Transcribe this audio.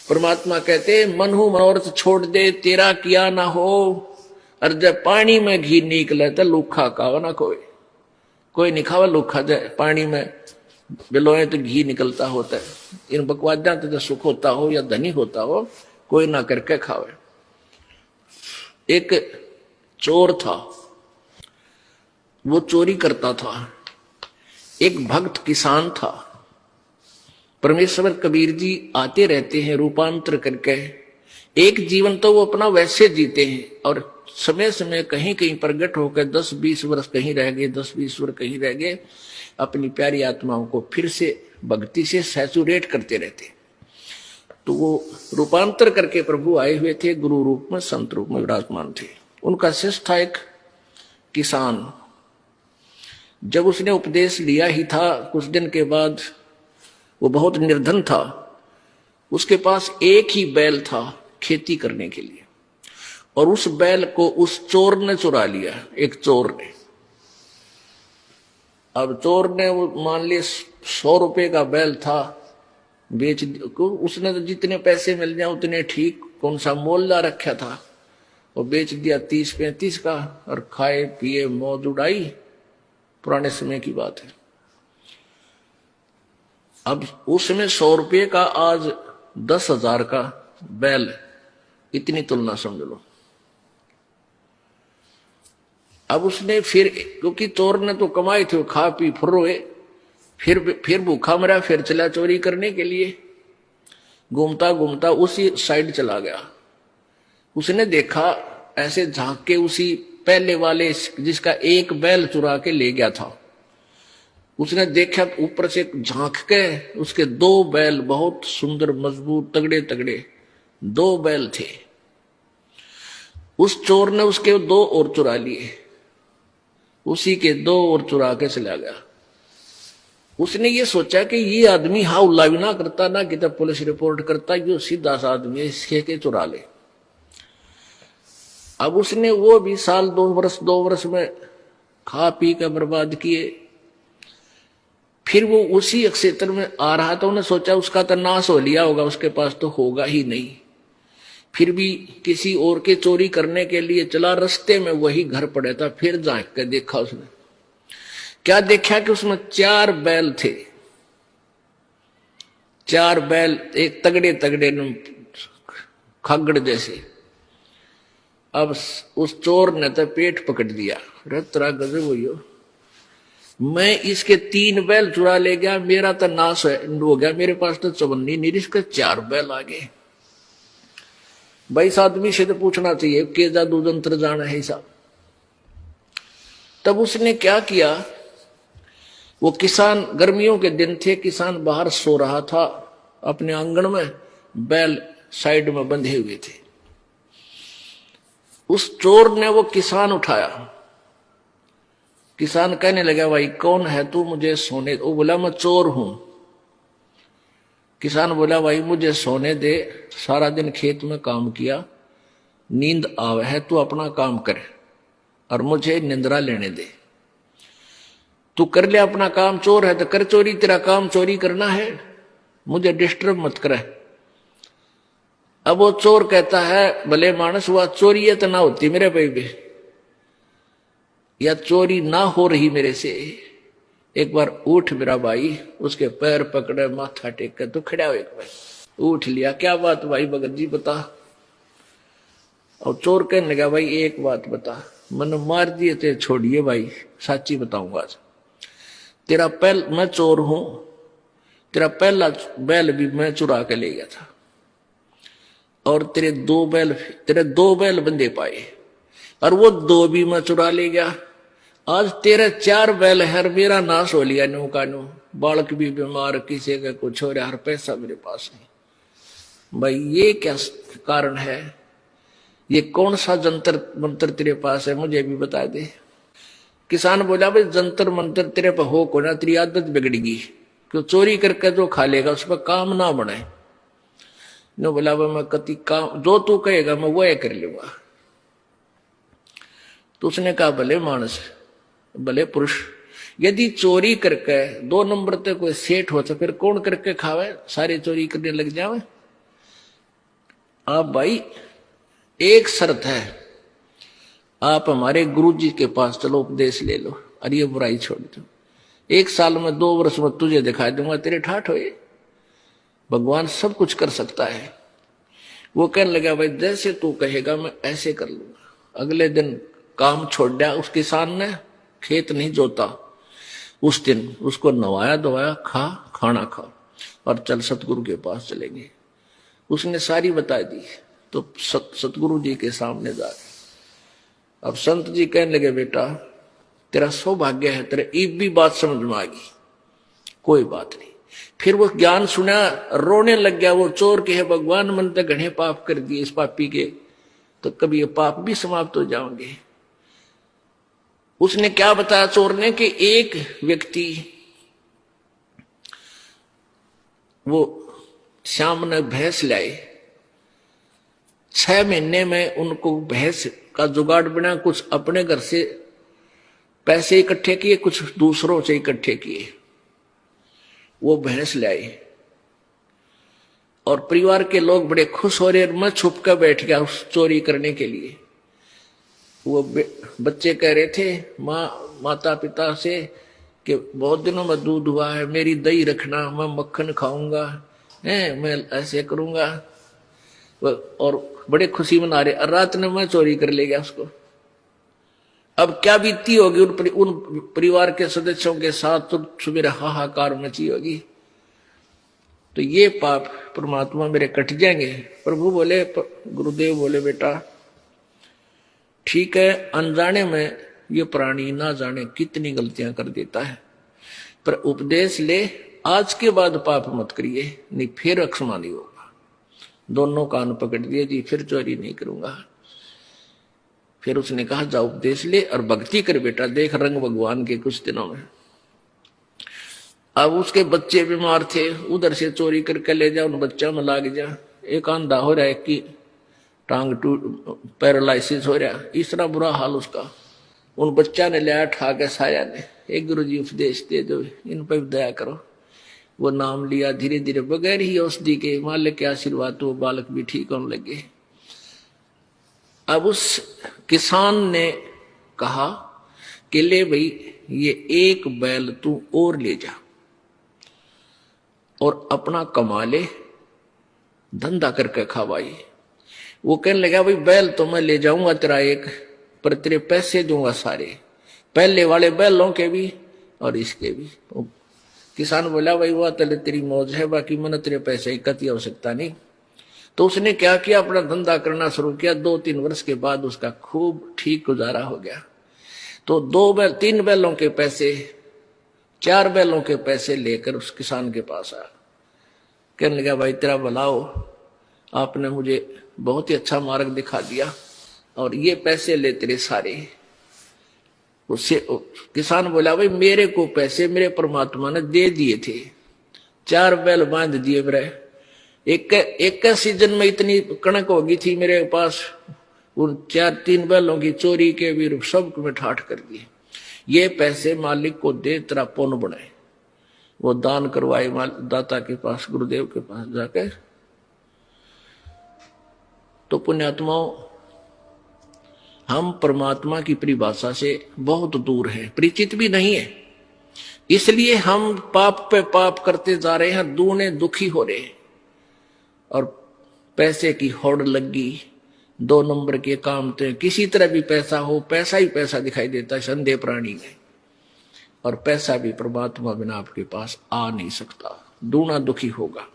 परमात्मा कहते मन हूं मनोरथ छोड़ दे तेरा किया ना हो, और जब पानी में घी निकले तो लूखा खावा ना कोई नहीं खावा लूखा। जाए पानी में बिलोए तो घी निकलता होता है। इन बकवादा तो सुख होता हो या धनी होता हो कोई ना करके खावे। एक चोर था, वो चोरी करता था। एक भक्त किसान था। परमेश्वर कबीर जी आते रहते हैं रूपांतर करके। एक जीवन तो वो अपना वैसे जीते हैं और समय समय कहीं कहीं प्रगट होकर 10-20 वर्ष कहीं रह गए, 10-20 वर्ष कहीं रह गए, अपनी प्यारी आत्माओं को फिर से भक्ति से सैचुरेट करते रहते। तो वो रूपांतर करके प्रभु आए हुए थे, गुरु रूप में संत रूप में विराजमान थे। उनका शिष्य था एक किसान। जब उसने उपदेश लिया ही था कुछ दिन के बाद वो बहुत निर्धन था। उसके पास एक ही बैल था खेती करने के लिए, और उस बैल को उस चोर ने चुरा लिया। एक चोर ने, अब चोर ने वो मान लिया 100 रुपए का बैल था, बेच को उसने तो जितने पैसे मिल जाए उतने ठीक, कौन सा मोल ला रखा था, वो बेच दिया 30-35 का और खाए पिए मौज उड़ाई। पुराने समय की बात है। अब उसमें 100 रुपये का आज 10,000 का बैल, इतनी तुलना समझ लो। अब उसने फिर, क्योंकि चोर ने तो कमाए थे, खा पी फुर्रोए, फिर भूखा मरा, फिर चला चोरी करने के लिए। घूमता घूमता उसी साइड चला गया। उसने देखा ऐसे झांक के, उसी पहले वाले जिसका एक बैल चुरा के ले गया था, उसने देखा ऊपर से झांक के उसके 2 बैल बहुत सुंदर मजबूत तगड़े तगड़े 2 बैल थे। उस चोर ने उसके 2 और चुरा लिए, उसी के 2 और चुरा के चला गया। उसने ये सोचा कि ये आदमी हाउला भी ना करता ना कि तब पुलिस रिपोर्ट करता, ये सीधा सा आदमी इसके के चुरा ले। अब उसने वो भी साल 2 वर्ष में खा पी कर बर्बाद किए। फिर वो उसी क्षेत्र में आ रहा था, उन्हें सोचा उसका तो नाश हो लिया होगा, उसके पास तो होगा ही नहीं। फिर भी किसी और के चोरी करने के लिए चला, रास्ते में वही घर पड़ा था। फिर झांक कर देखा उसने, क्या देखा कि उसमें 4 बैल थे। 4 बैल एक तगड़े तगड़े खागड़ जैसे। अब उस चोर ने तो पेट पकड़ दिया, तेरा गजब हुई हो, मैं इसके 3 बैल चुरा ले गया, मेरा तो नाश हो गया, मेरे पास तो चवन्नी नहीं, इसके 4 बैल आ गए। भाई इस आदमी से तो पूछना चाहिए के जादू जंत्र जाना है साहब। तब उसने क्या किया, वो किसान, गर्मियों के दिन थे, किसान बाहर सो रहा था अपने आंगन में, बैल साइड में बंधे हुए थे। उस चोर ने वो किसान उठाया। किसान कहने लगा, भाई कौन है तू, मुझे सोने। वो बोला मैं चोर हूं। किसान बोला, भाई मुझे सोने दे, सारा दिन खेत में काम किया, नींद आवे है, तू अपना काम कर और मुझे निंद्रा लेने दे। तू कर ले अपना काम, चोर है तो कर चोरी, तेरा काम चोरी करना है, मुझे डिस्टर्ब मत करे। अब वो चोर कहता है, भले मानस हुआ चोरी है तो ना होती मेरे पे भी, या चोरी ना हो रही मेरे से, एक बार उठ मेरा भाई। उसके पैर पकड़े, माथा टेक कर तो खड़ा हो, एक बार उठ लिया। क्या बात भाई भगत जी बता। और चोर कहने लगा, भाई एक बात बता, मन मार दिए थे छोड़िए भाई, साची बताऊंगा आज। तेरा मैं चोर हूं, तेरा पहला बैल भी मैं चुरा के ले गया था, और तेरे 2 बैल बंदे पाए, और वो 2 भी मैं चुरा ले गया। आज तेरे 4 बैल है, मेरा नाश हो लिया नो का नो, बालक भी बीमार, किसी का कुछ हो रहा, हर पैसा मेरे पास नहीं। भाई ये क्या कारण है, ये कौन सा जंतर मंत्र तेरे पास है, मुझे भी बता दे। किसान बोला, भाई जंतर मंत्र तेरे पर हो को ना, तेरी आदत बिगड़ेगी, क्यों चोरी करके जो खा लेगा उस पर काम ना बने। नो बोला, भाई मैं कति काम जो तू कहेगा मैं वो कर लूंगा। तो उसने कहा, भले मानस भले पुरुष, यदि चोरी करके 2 नंबर तक कोई सेठ हो तो फिर कौन करके खावे, सारे चोरी करने लग जावे। आप भाई, एक शर्त है, आप हमारे गुरु जी के पास चलो, उपदेश ले लो और ये बुराई छोड़ दो। 1 साल में 2 वर्ष में तुझे दिखा दूंगा, तेरे ठाठ होए। भगवान सब कुछ कर सकता है। वो कहने लगा, भाई जैसे तू कहेगा मैं ऐसे कर लूंगा। अगले दिन काम छोड़ दिया उस किसान ने, खेत नहीं जोता। उस दिन उसको नवाया धोवाया, खाना खा और चल सतगुरु के पास चलेंगे। उसने सारी बता दी तो सतगुरु जी के सामने जा रहे। अब संत जी कहने लगे, बेटा तेरा सौभाग्य है, तेरे एक भी बात समझ में आ गई, कोई बात नहीं। फिर वो ज्ञान सुना, रोने लग गया। वो चोर के है, भगवान मन तक घने पाप कर दिए इस पापी के, तो कभी ये पाप भी समाप्त हो जाओगे। उसने क्या बताया चोर ने कि एक व्यक्ति, वो श्याम ने भैंस लाई, 6 महीने में उनको भैंस का जुगाड़ बना। कुछ अपने घर से पैसे इकट्ठे किए, कुछ दूसरों से इकट्ठे किए, वो भैंस लाई और परिवार के लोग बड़े खुश हो रहे। मैं छुप कर बैठ गया उस चोरी करने के लिए। वो बच्चे कह रहे थे माता पिता से कि बहुत दिनों में दूध हुआ है, मेरी दही रखना, मैं मक्खन खाऊंगा, मैं ऐसे करूंगा, और बड़े खुशी मना रहे। रात ने मैं चोरी कर ले गया उसको। अब क्या बीती होगी उन परिवार के सदस्यों के साथ, तो सुबह हाहाकार मची होगी। तो ये पाप परमात्मा मेरे कट जाएंगे। प्रभु बोले, गुरुदेव बोले, बेटा ठीक है, अनजाने में ये प्राणी ना जाने कितनी गलतियां कर देता है, पर उपदेश ले, आज के बाद पाप मत करिए, नहीं फिर अक्षमा नहीं होगा। दोनों कान पकड़ दिए जी, फिर चोरी नहीं करूंगा। फिर उसने कहा, जा उपदेश ले और भक्ति कर बेटा, देख रंग भगवान के कुछ दिनों में। अब उसके बच्चे बीमार थे, उधर से चोरी करके ले जा, उन बच्चा में लाग जा। एक अंधा हो रहा है कि टांग पैरालाइसिस हो रहा, इतना बुरा हाल उसका। उन बच्चा ने लिया ठा के साया ने, एक गुरु जी उपदेश दे दो, इन पर दया करो। वो नाम लिया, धीरे धीरे बगैर ही औषधि के मालिक के आशीर्वाद वो बालक भी ठीक होने लगे। अब उस किसान ने कहा कि ले भाई, ये एक बैल तू और ले जा और अपना कमा ले, धंधा करके खा भाई। वो कहने लगा, भाई बैल तो मैं ले जाऊंगा तेरा एक, पर तेरे पैसे दूंगा सारे, पहले वाले बैलों के भी और इसके भी। किसान बोला, भाई वह तले तेरी मौज है, बाकी मैंने तेरे पैसे की कती आवश्यकता नहीं। तो उसने क्या किया, अपना धंधा करना शुरू किया। 2-3 वर्ष के बाद उसका खूब ठीक गुजारा हो गया। तो 3 बैलों के पैसे, 4 बैलों के पैसे लेकर उस किसान के पास आया। कहने लगा, भाई तेरा भला हो, आपने मुझे बहुत ही अच्छा मार्ग दिखा दिया और ये पैसे ले तेरे सारे। उससे किसान बोला, भाई मेरे को पैसे मेरे परमात्मा ने दे दिए थे, 4 बैल बांध दिए मेरे। एक सीजन में इतनी कणक होगी थी मेरे पास, उन 3 बैलों की चोरी के भी सब में ठाठ कर दिए। ये पैसे मालिक को दे, तेरा पुण्य बढ़ाए। वो दान करवाए दाता के पास, गुरुदेव के पास जाकर। तो पुण्यात्माओं, हम परमात्मा की परिभाषा से बहुत दूर हैं, परिचित भी नहीं है। इसलिए हम पाप पे पाप करते जा रहे हैं, दूने दुखी हो रहे हैं। और पैसे की होड़ लगी, 2 नंबर के काम थे, किसी तरह भी पैसा हो, पैसा ही पैसा दिखाई देता है संदेह प्राणी में। और पैसा भी परमात्मा बिना आपके पास आ नहीं सकता, दूना दुखी होगा।